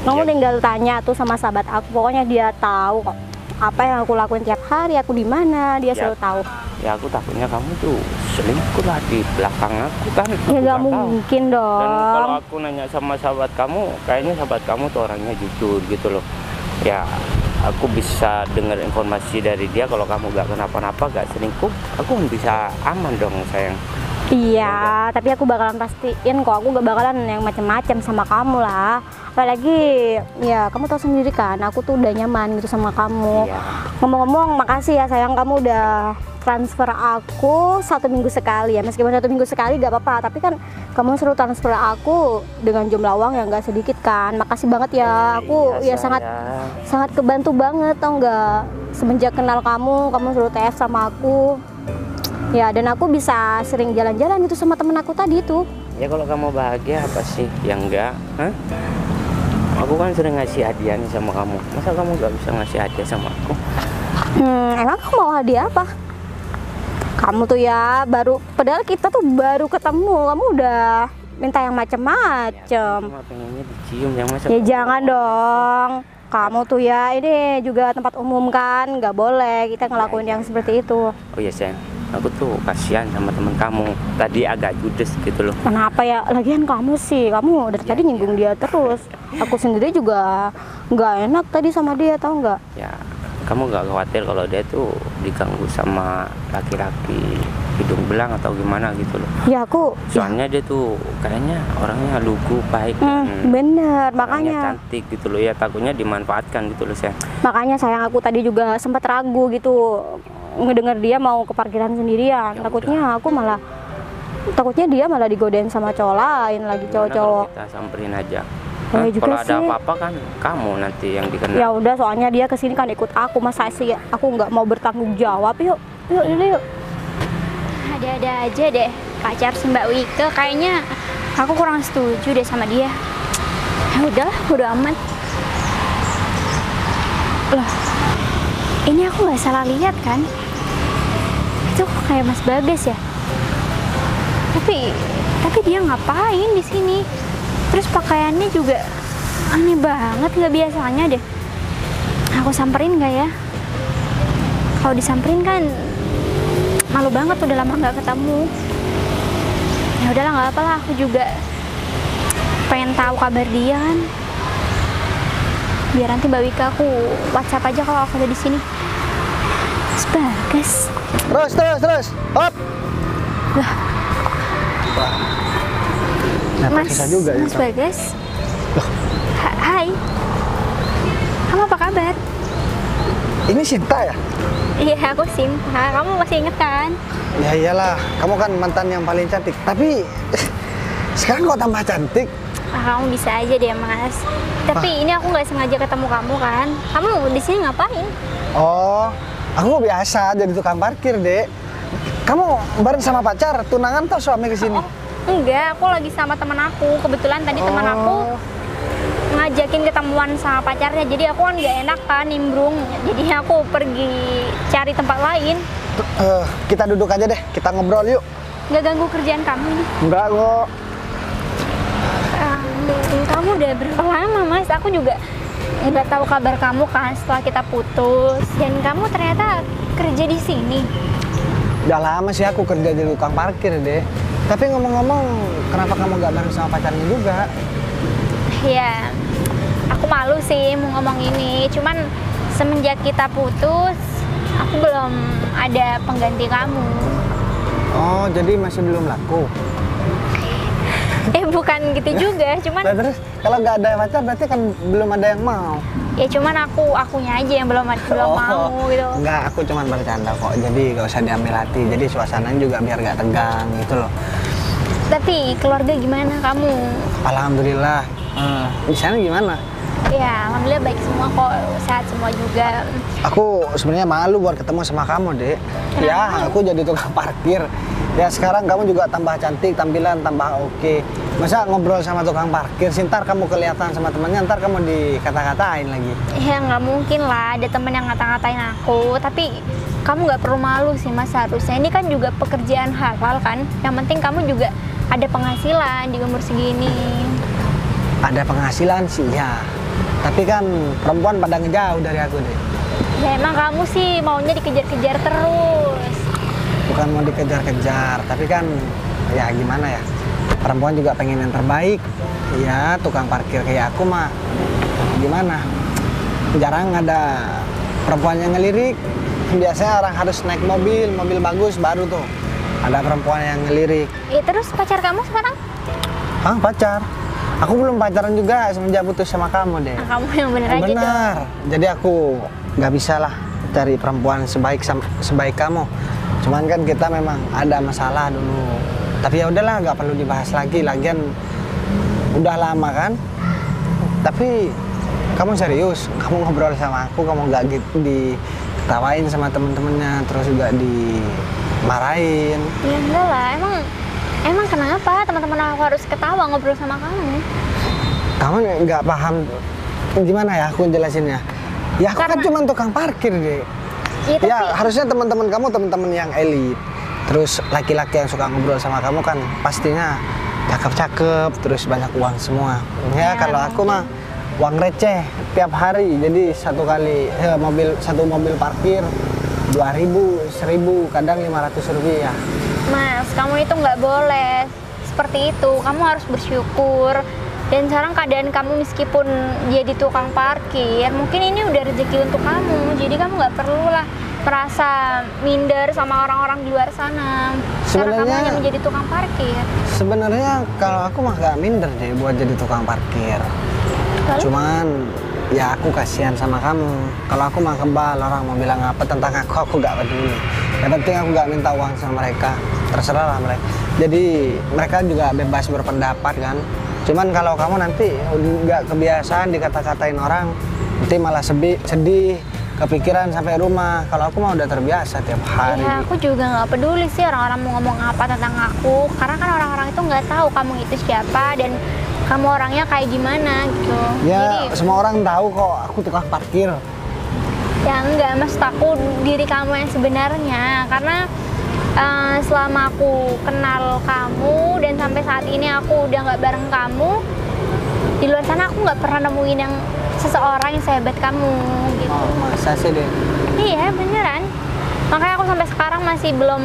kamu tinggal tanya tuh sama sahabat aku. Pokoknya dia tahu kok apa yang aku lakuin tiap hari, aku di mana, dia selalu tahu. Ya aku takutnya kamu tuh selingkuh lah di belakang aku kan. Ya nggak mungkin dong. Dan kalau aku nanya sama sahabat kamu, kayaknya sahabat kamu tuh orangnya jujur gitu loh. Ya aku bisa dengar informasi dari dia kalau kamu nggak kenapa-napa, nggak selingkuh, aku bisa aman dong sayang. Iya, tapi aku bakalan pastiin kok, aku gak bakalan yang macem-macem sama kamu lah. Apalagi, ya kamu tahu sendiri kan, aku tuh udah nyaman gitu sama kamu. Ngomong-ngomong, makasih ya sayang, kamu udah transfer aku 1 minggu sekali ya. Meskipun 1 minggu sekali gak apa-apa, tapi kan kamu suruh transfer aku dengan jumlah uang yang gak sedikit kan. Makasih banget ya, aku ya sangat kebantu banget tau nggak. Semenjak kenal kamu suruh TF sama aku. Ya, dan aku bisa sering jalan-jalan gitu sama temen aku tadi itu. Ya kalau kamu bahagia apa sih yang enggak? Hah? Aku kan sering ngasih hadiah nih sama kamu. Masa kamu nggak bisa ngasih hadiah sama aku? Emang kamu mau hadiah apa? Kamu tuh ya padahal kita tuh baru ketemu, kamu udah minta yang macem-macem. Ya, cuma pengennya dicium, yang masa. Ya jangan dong. Kamu tuh ya, ini juga tempat umum kan, nggak boleh kita ngelakuin yang seperti itu. Oh iya sayang, aku tuh kasihan sama temen kamu. Tadi agak judes gitu loh. Kenapa ya? Lagian kamu sih, kamu dari tadi nyinggung dia terus. Aku sendiri juga nggak enak tadi sama dia, tau nggak? Ya, kamu nggak khawatir kalau dia tuh diganggu sama laki-laki hidung belang atau gimana gitu loh? Ya aku. Soalnya dia tuh kayaknya orangnya lugu, baik. Bener, orangnya makanya. cantik gitu loh ya, takutnya dimanfaatkan gitu loh sayang. Makanya sayang, aku tadi juga sempat ragu gitu ngedenger dia mau ke parkiran sendirian. Takutnya dia malah digodain sama cowok lain lagi, cowok-cowok. Kita samperin aja. Ya Kalau ada sih. apa-apa kan kamu nanti yang dikenal. Ya udah, soalnya dia kesini kan ikut aku, masa sih aku nggak mau bertanggung jawab. Yuk. Ada-ada aja deh pacar si Mbak Wike, kayaknya aku kurang setuju deh sama dia. Ya udahlah, bodo amat. Loh, ini aku nggak salah lihat kan? Itu kayak Mas Bagas ya. Tapi dia ngapain di sini? Terus pakaiannya juga aneh banget, nggak biasanya deh. Aku samperin nggak ya? Kalau disamperin kan malu banget, udah lama nggak ketemu. Ya udahlah, nggak apa-apa, aku juga pengen tahu kabar dia kan. Biar nanti Mbak Wika aku WhatsApp aja kalau aku ada di sini. Mas Bagas. Terus. Hop. Lah. Mas Bagas. Hai. Kamu apa kabar? Ini Sinta ya? Iya, aku Sinta. Kamu masih inget kan? Ya iyalah, kamu kan mantan yang paling cantik. Tapi sekarang kok tambah cantik? Kamu bisa aja deh Mas. Tapi ini aku nggak sengaja ketemu kamu kan. Kamu di sini ngapain? Oh, aku biasa jadi tukang parkir, Dek. Kamu bareng sama pacar, tunangan atau suami kesini? Enggak, aku lagi sama teman aku. Kebetulan tadi teman aku ngajakin ketemuan sama pacarnya. Jadi aku kan nggak enak kan nimbrung. Jadi aku pergi cari tempat lain. Kita duduk aja deh, kita ngobrol yuk. Nggak ganggu kerjaan kamu ini. Enggak kok. Kamu udah berapa lama Mas? Aku juga nggak tahu kabar kamu kan setelah kita putus. Dan kamu ternyata kerja di sini. Udah lama sih aku kerja di tukang parkir deh. Tapi ngomong-ngomong, kenapa kamu gak bareng sama pacarnya juga? Ya, aku malu sih mau ngomong ini. Cuman semenjak kita putus, aku belum ada pengganti kamu. Oh, jadi masih belum laku? Bukan gitu juga, cuman Nah, terus kalau nggak ada pacar berarti kan belum ada yang mau? ya cuman akunya aja yang belum mau gitu. Enggak, aku cuman bercanda kok. Jadi gak usah diambil hati. Jadi suasananya juga biar gak tegang gitu loh. Tapi keluarga gimana kamu? Alhamdulillah. Di sana gimana? Ya, alhamdulillah baik semua kok, sehat semua juga. Aku sebenarnya malu buat ketemu sama kamu, Dek. Ya, aku jadi tukang parkir. Ya sekarang kamu juga tambah cantik, tampilan tambah oke. Masa ngobrol sama tukang parkir, ntar kamu kelihatan sama temannya, ntar kamu dikata-katain lagi. Ya nggak mungkin lah ada temen yang ngata-ngatain aku. Tapi kamu nggak perlu malu sih Mas, harusnya ini kan juga pekerjaan halal kan. Yang penting kamu juga ada penghasilan di umur segini. Ada penghasilan sih ya, tapi kan perempuan pada ngejauh dari aku deh. Ya emang kamu sih maunya dikejar-kejar terus. Bukan mau dikejar-kejar, tapi kan ya gimana ya, perempuan juga pengen yang terbaik. Ya tukang parkir kayak aku mah gimana, jarang ada perempuan yang ngelirik. Biasanya orang harus naik mobil bagus baru tuh ada perempuan yang ngelirik. Ya terus pacar kamu sekarang? Ah, pacar? Aku belum pacaran juga semenjak putus sama kamu deh. Kamu yang bener aja dong. Benar. Jadi aku nggak bisa lah cari perempuan sebaik kamu. Cuman kan kita memang ada masalah dulu. Tapi ya udahlah, nggak perlu dibahas lagi. Lagian udah lama kan. Tapi kamu serius? Kamu ngobrol sama aku, kamu nggak gitu diketawain sama temen-temennya, terus juga dimarahin. Ya enggak lah, emang kenapa teman-teman aku harus ketawa ngobrol sama kamu? Kamu nggak paham gimana ya aku jelasinnya? Ya aku kan cuma tukang parkir deh. Ya, tapi... Ya harusnya teman-teman kamu teman-teman yang elit. Terus laki-laki yang suka ngobrol sama kamu kan pastinya cakep-cakep, terus banyak uang semua. Ya kalau aku mah uang receh tiap hari. Jadi satu mobil parkir 2.000, 1.000, kadang 500 rupiah. Mas, kamu itu nggak boleh seperti itu. Kamu harus bersyukur. Dan sekarang keadaan kamu meskipun jadi tukang parkir, mungkin ini udah rezeki untuk kamu. Jadi kamu nggak perlu lah merasa minder sama orang-orang di luar sana. Karena kamu hanya menjadi tukang parkir. Sebenarnya kalau aku mah nggak minder deh buat jadi tukang parkir. Lalu? Cuman ya aku kasihan sama kamu. Kalau aku mah kebal, orang mau bilang apa tentang aku nggak peduli. Yang penting aku nggak minta uang sama mereka, terserah lah mereka. Jadi mereka juga bebas berpendapat kan. Cuman kalau kamu nanti nggak kebiasaan dikata-katain orang, nanti malah sedih, kepikiran sampai rumah. Kalau aku mah udah terbiasa tiap hari. Ya aku juga nggak peduli sih orang-orang mau ngomong apa tentang aku. Karena kan orang-orang itu nggak tahu kamu itu siapa dan kamu orangnya kayak gimana gitu. Ya Jadi, semua orang tahu kok aku tukang parkir. ya enggak, maksud aku diri kamu yang sebenarnya. Karena selama aku kenal kamu dan sampai saat ini aku udah nggak bareng kamu, di luar sana aku nggak pernah nemuin yang seseorang yang sehebat kamu gitu. Oh, masa sih deh? Iya beneran. Makanya aku sampai sekarang masih belum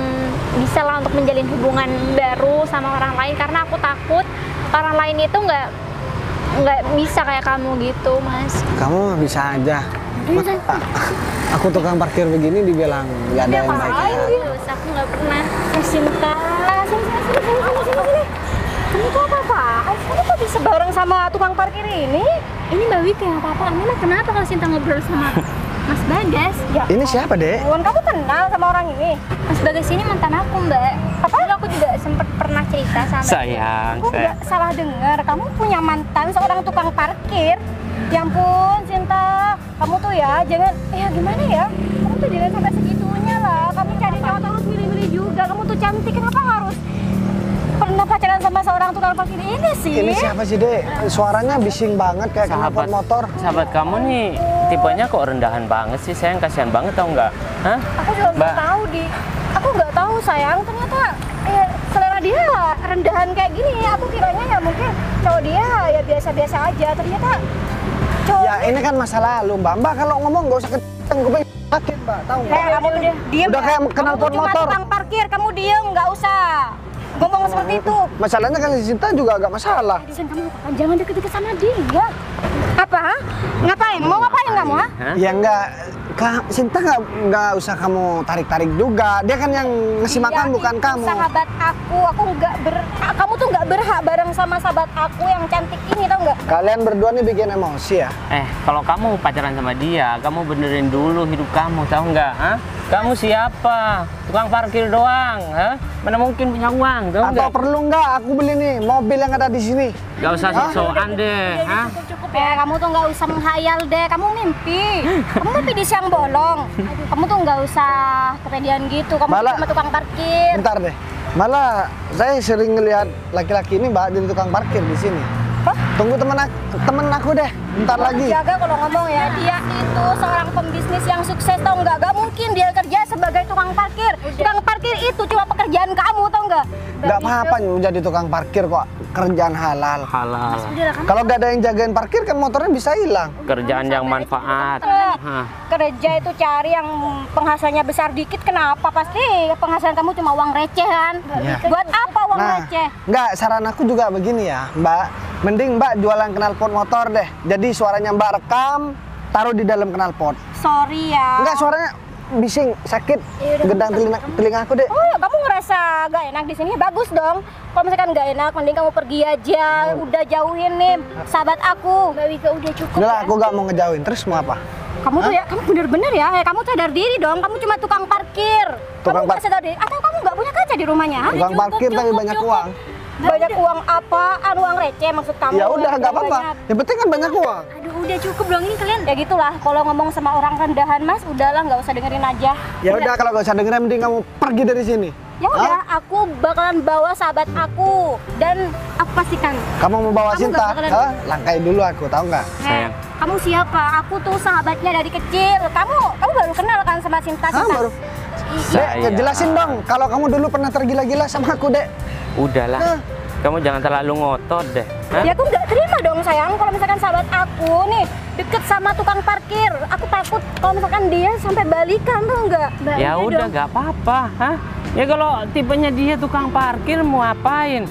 bisa lah untuk menjalin hubungan baru sama orang lain karena aku takut orang lain itu nggak bisa kayak kamu gitu, Mas. Kamu bisa aja. Aku tukang parkir begini dibilang nggak ada yang baik. Terus aku nggak pernah cinta. Sini. Kamu tuh apa-apaan? Kamu kok bisa bareng sama tukang parkir ini? Ini Mbak Wika yang apa-apa. Emang kenapa kalau Sinta ngobrol sama Mas Bagas? Ya, Ini siapa, Dek? kamu kenal sama orang ini? Mas Bagas ini mantan aku, Mbak. Dulu aku juga sempat pernah cerita sama Sayang, aku nggak salah dengar, kamu punya mantan seorang tukang parkir. Ya ampun, Sinta, kamu tuh ya jangan, gimana ya? Kamu tuh jangan sampai segitunya lah. Kamu cari cowok tuh harus milih-milih juga. Kamu tuh cantik, kenapa harus pernah pacaran sama seorang tukang parkir ini sih? Ini siapa sih, Dek? Suaranya bising banget kayak knalpot motor. Sahabat kamu nih tipenya kok rendahan banget sih, sayang, kasihan banget tau nggak? Hah? Aku juga nggak tahu aku nggak tahu sayang, ternyata selera dia rendahan kayak gini. Aku kiranya ya mungkin cowok dia ya biasa-biasa aja, ternyata cowok. Ya ini kan masa lalu, Mbak kalau ngomong nggak usah kenceng, gue pengen sakit, Mbak, tahu nggak? Kamu udah diem Udah ya? kayak knalpot Kamu cuma motor. tukang parkir, kamu diem, nggak usah ngomong seperti itu. Masalahnya kan si Sinta juga agak masalah. Sen, kamu jangan deket-deket sama dia. Apa? Ha? Ngapain? Mau ngapain kamu? Ha? Ya enggak, Sinta nggak usah kamu tarik-tarik juga. Dia kan yang ngasih makan, Dia bukan itu kamu. Sahabat aku nggak kamu tuh nggak berhak bareng sama sahabat aku yang cantik ini, tau nggak? Kalian berdua nih bikin emosi ya. Kalau kamu pacaran sama dia, kamu benerin dulu hidup kamu, tahu nggak? Hah? Kamu siapa? Tukang parkir doang, hah? Mana mungkin punya uang, tahu Atau nggak? perlu nggak aku beli nih mobil yang ada di sini? Gak usah sok-sokan deh, hah? Cukup ya, kamu tuh nggak usah menghayal deh, kamu mimpi. Kamu mimpi di siang bolong. Kamu tuh nggak usah kepedean gitu, kamu Malah- cuma tukang parkir. Bentar deh. Malah saya sering ngelihat laki-laki ini Mbak jadi tukang parkir di sini. Hah? Tunggu temen aku deh, bentar lagi. Jaga kalau ngomong ya, dia itu seorang pembisnis yang sukses, tau nggak? Gak mungkin dia kerja sebagai tukang parkir. Tukang parkir itu cuma pekerjaan kamu, tau nggak? Nggak apa-apa menjadi tukang parkir kok, kerjaan halal. Halal. Kalau nggak ada yang jagain parkir kan motornya bisa hilang. Kerjaan yang manfaat. Hah. Kerja itu cari yang penghasilannya besar dikit, kenapa? Pasti penghasilan kamu cuma uang receh kan? Iya. Buat apa uang receh? nggak, saran aku juga begini ya, Mbak. Mending Mbak jualan knalpot motor deh. Jadi suaranya Mbak rekam, taruh di dalam knalpot. Sorry ya. Enggak, suaranya bising, sakit, gedang telinga aku deh. Oh ya, kamu ngerasa gak enak di sini? Bagus dong. Kalau misalkan gak enak, mending kamu pergi aja. Udah jauhin nih sahabat aku. Mbak Wika udah cukup. Udah lah, aku nggak mau ngejauhin. Terus mau apa? Kamu tuh ya, kamu bener-bener ya, kamu sadar diri dong. Kamu cuma tukang parkir. Tukang Kamu nggak sadar diri? Atau kamu nggak punya kaca di rumahnya? ha? Tukang parkir tapi banyak uang. Banyak uang apaan? Uang receh maksud kamu? Ya udah, nggak apa-apa. Yang penting kan banyak uang. Aduh, udah cukup dong ini kalian. Ya gitulah, kalau ngomong sama orang rendahan mas, udahlah nggak usah dengerin aja. Ya udah, kalau nggak usah dengerin, mending kamu pergi dari sini. Ya udah, aku bakalan bawa sahabat aku dan aku pastikan. Kamu mau bawa Kamu Sinta? nggak bakalan- Hah? Langkai dulu aku, tahu nggak? Sayang. Kamu siapa? Aku tuh sahabatnya dari kecil. Kamu baru kenal kan sama Sinta? Hah, baru? Sayang. Dek, jelasin dong. Kalau kamu dulu pernah tergila-gila sama aku, Dek. Udahlah. Hah? Kamu jangan terlalu ngotot deh. Hah? Ya aku nggak terima dong sayang kalau misalkan sahabat aku nih deket sama tukang parkir. Aku takut kalau misalkan dia sampai balikan tuh nggak. Ya udah, gak apa-apa. Hah? Ya kalau tipenya dia tukang parkir mau apain?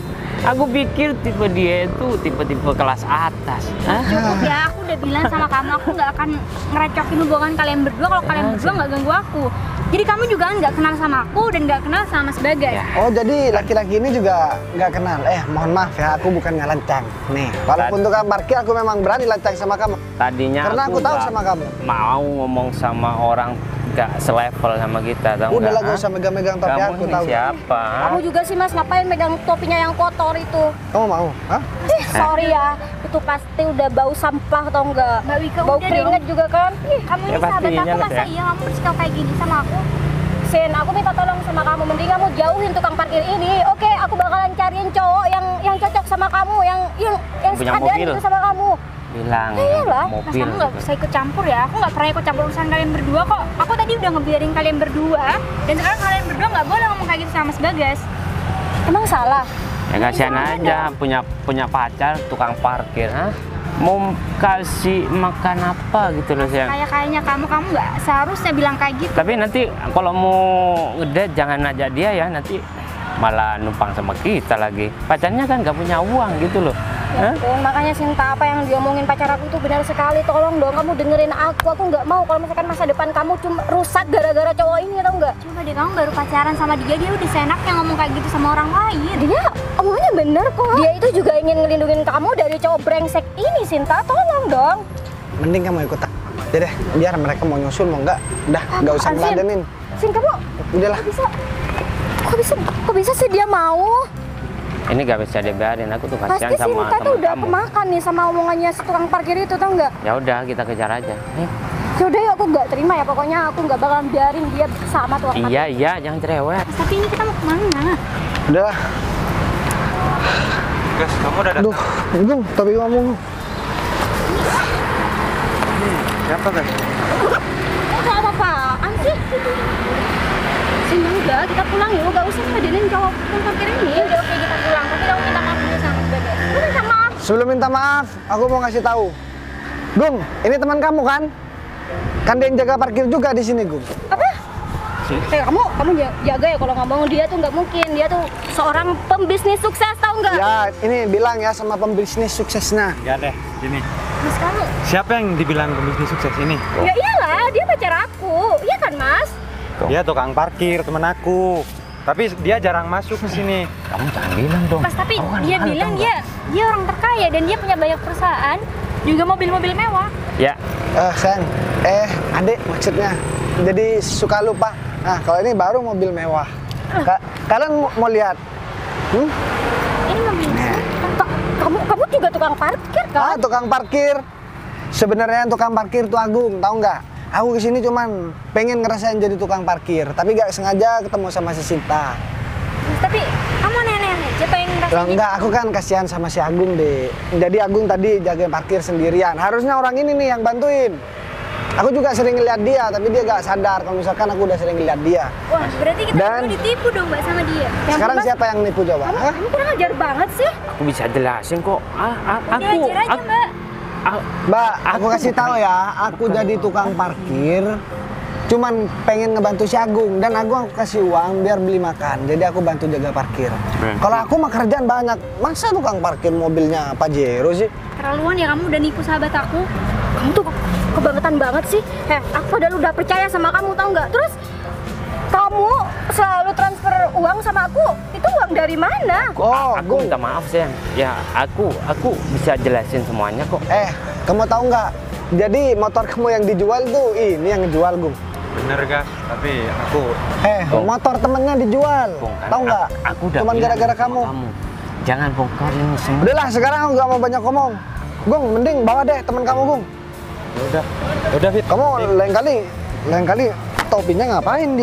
Aku pikir tipe dia itu tipe-tipe kelas atas. Hah? Cukup ya, aku udah bilang sama kamu, aku nggak akan ngerecokin hubungan kalian berdua kalau kalian berdua nggak ganggu aku. Jadi kamu juga nggak kenal sama aku dan nggak kenal sama Mas Bagas. Ya. Oh, jadi laki-laki ini juga nggak kenal. Mohon maaf ya, aku bukan nggak lancang. Nih, walaupun tukang parkir, aku memang berani lancang sama kamu. Tadinya Karena aku tahu nggak sama kamu. mau ngomong sama orang gak selevel sama kita, tau Udah lah, nggak? gak usah megang-megang topi Kamu aku, nih tahu. siapa? Kamu juga sih mas ngapain megang topinya yang kotor itu? Kamu mau? Hah? Sorry ya, itu pasti udah bau sampah atau enggak? Mbak Wika, Bau udah keringet juga kan? Kamu ini Ya, pasti sahabat aku, ingat masa ya. iya kamu bersikap kayak gini sama aku? Sin, aku minta tolong sama kamu, mending kamu jauhin tukang parkir ini. Oke, aku bakalan cariin cowok yang cocok sama kamu, yang Punya ada mobil. gitu sama kamu. Bilang Iyalah. Mas mobil. kamu nggak bisa ikut campur ya, aku nggak pernah ikut campur urusan kalian berdua kok. Aku tadi udah ngebiarin kalian berdua, dan sekarang kalian berdua nggak boleh ngomong kayak gitu sama Mas Bagas. Emang salah? Ya kasihan aja punya pacar tukang parkir, hah? Mau kasih makan apa gitu loh sayang. Kayaknya kamu nggak seharusnya bilang kayak gitu. Tapi nanti kalau mau ngedate jangan ajak dia ya, nanti malah numpang sama kita lagi. Pacarnya kan nggak punya uang gitu loh. Hah? Dan makanya Sinta, apa yang diomongin pacar aku tuh benar sekali. Tolong dong kamu dengerin aku nggak mau kalau misalkan masa depan kamu cuma rusak gara-gara cowok ini, tau nggak? Coba deh, kamu baru pacaran sama dia udah seenaknya ngomong kayak gitu sama orang lain. Dia omongannya bener kok. Dia itu juga ingin ngelindungin kamu dari cowok brengsek ini, Sinta. Tolong dong. Mending kamu ikut aku. Jadi biar mereka mau nyusul mau nggak, udah nggak usah Apaan, Sin? ngeladenin. Sin, kamu Udahlah. bisa. Kok kok bisa sih dia mau? Ini gak bisa dibiarin, aku tuh kasihan Pasti sama Sinta tuh teman udah kamu. kemakan nih sama omongannya si tukang parkir itu, tau nggak? Ya udah, kita kejar aja. Yaudah ya, aku nggak terima ya, pokoknya aku nggak bakalan biarin dia sama tukang parkir. Iya, jangan cerewet. Mas, tapi ini kita mau kemana? Udah. Gas, kamu udah datang. Aduh, Gung, tapi ngomong. Siapa guys? Kok apa-apaan sih? Sin, udah, kita pulang yuk, gak usah ngadenin cowok tukang parkir ini. Udah, oke, kita pulang, tapi kamu minta maaf dulu sama Bebe. Lu minta maaf. Sebelum minta maaf, aku mau ngasih tahu. Gung, ini teman kamu kan? Kan dia yang jaga parkir juga di sini, Gung. Apa? Kamu jaga ya kalau ngomong, dia tuh nggak mungkin, dia tuh seorang pembisnis sukses, tau nggak? Ya, ini bilang ya sama pembisnis suksesnya. Ya deh, gini. Mas, kamu? Siapa yang dibilang pembisnis sukses ini? Ya iyalah, dia pacar aku, iya kan Mas? Dia tukang parkir, temen aku. Tapi dia jarang masuk ke sini. Kamu jangan bilang dong. Mas, tapi Aku kan dia malu, bilang tau nggak? dia orang terkaya dan dia punya banyak perusahaan, juga mobil-mobil mewah. Ya, Sayang. Adik maksudnya. Jadi suka lupa. Nah, kalau ini baru mobil mewah. Kalian mau lihat? Ini mobil Kamu juga tukang parkir kan? Tukang parkir. Sebenarnya tukang parkir tuh Agung, tahu nggak? Aku kesini cuman pengen ngerasain jadi tukang parkir, tapi nggak sengaja ketemu sama si Sinta. Mas, tapi kamu nenek aja pengen Loh, ngerasain enggak, aku kan kasihan sama si Agung deh. Jadi Agung tadi jagain parkir sendirian. Harusnya orang ini nih yang bantuin. Aku juga sering ngeliat dia, tapi dia gak sadar kalau misalkan aku udah sering ngeliat dia. Wah, berarti kita Dan- berdua ditipu dong Mbak sama dia. Sekarang Mas, siapa yang nipu coba? Hah? Kamu kurang ajar banget sih. aku bisa jelasin kok. Dia ajar aja Mbak. Mbak, aku kasih tahu ya, aku jadi tukang parkir. Cuman pengen ngebantu si Agung, dan aku kasih uang biar beli makan. Jadi aku bantu jaga parkir. Kalau aku mah kerjaan banyak, masa tukang parkir mobilnya Pajero sih? Terlaluan ya, kamu udah nipu sahabat aku. Kamu tuh kebangetan banget sih. Aku padahal udah percaya sama kamu, tau nggak? Terus kamu selalu transfer uang sama aku. Itu uang dari mana? Oh, Aku Gung. minta maaf, Sen. Ya, aku bisa jelasin semuanya kok. Kamu tahu nggak? Jadi motor kamu yang dijual tuh ini yang ngejual, Gung. Bener gas, tapi aku Gung. Motor temennya dijual. Bung, kan Tahu nggak? Aku udah Cuman bilang gara-gara sama kamu. Jangan bongkar ini semua. Udahlah, sekarang aku nggak mau banyak ngomong. Gung, mending bawa deh teman kamu, Gung. udah Fit. Kamu lain kali topinya ngapain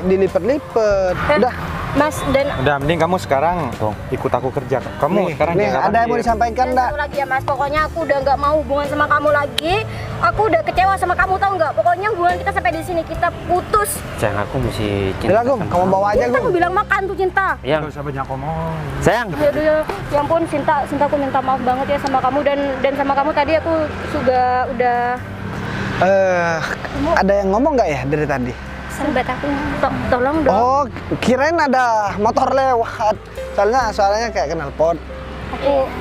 dilipet-lipet? Udah. Mas, dan Udah, mending kamu sekarang ikut aku kerja. Kamu sekarang nih, jaga ada yang mau parkir. disampaikan enggak? satu lagi ya Mas, pokoknya aku udah nggak mau hubungan sama kamu lagi. Aku udah kecewa sama kamu, tau nggak? Pokoknya hubungan kita sampai di sini, kita putus. Sayang, aku mesti Udah, cinta Gung, sama kamu bawa aja, Cinta, Gung. aku bilang makan tuh cinta. Yang Nggak usah banyak ngomong. sayang, Ya ampun Sinta, aku minta maaf banget ya sama kamu, dan sama kamu tadi aku juga udah Ada yang ngomong nggak ya dari tadi? Sahabat aku. tolong dong. Oh, kirain ada motor lewat. Soalnya kayak kenal pot.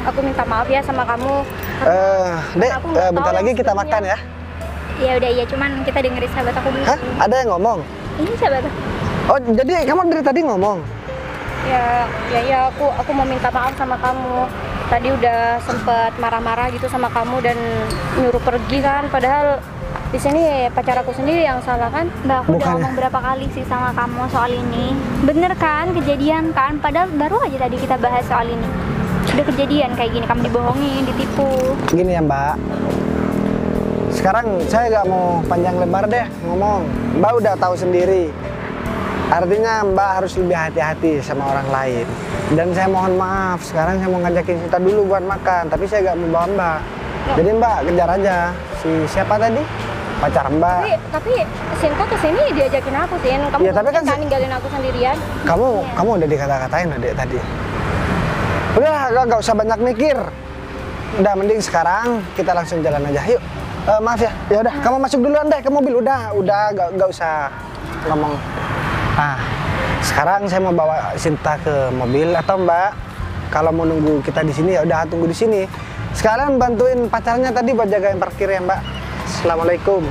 Aku minta maaf ya sama kamu. Dek, aku nggak tahu bentar yang lagi kita sebenarnya. makan ya. Ya udah, iya, cuman kita dengerin sahabat aku dulu. Hah? Ada yang ngomong? Ini sahabat aku. Oh, jadi kamu dari tadi ngomong? Ya aku mau minta maaf sama kamu. Tadi udah sempet marah-marah gitu sama kamu dan nyuruh pergi kan, padahal di sini pacar aku sendiri yang salah kan. Mbak, aku udah Bukannya. ngomong berapa kali sih sama kamu soal ini. Bener kan, kejadian kan? Padahal baru aja tadi kita bahas soal ini. Udah kejadian kayak gini, kamu dibohongin, ditipu. Gini ya, Mbak. Sekarang saya nggak mau panjang lebar deh ngomong. Mbak udah tahu sendiri. Artinya Mbak harus lebih hati-hati sama orang lain. Dan saya mohon maaf, sekarang saya mau ngajakin kita dulu buat makan, tapi saya nggak mau bawa Mbak. Jadi Mbak kejar aja si siapa tadi? Pacar Mbak. Tapi Sinta kesini diajakin aku, Sin. Kamu Ya, tapi kan kan ninggalin aku sendirian. Kamu udah dikata-katain adek tadi. Udah, nggak usah banyak mikir. Udah, mending sekarang kita langsung jalan aja. Yuk. Maaf ya. Ya udah, kamu masuk duluan deh ke mobil. Udah, nggak usah ngomong. Nah, sekarang saya mau bawa Sinta ke mobil, atau Mbak kalau mau nunggu kita di sini ya udah tunggu di sini. Sekalian bantuin pacarnya tadi buat jagain parkir ya, Mbak. Assalamualaikum.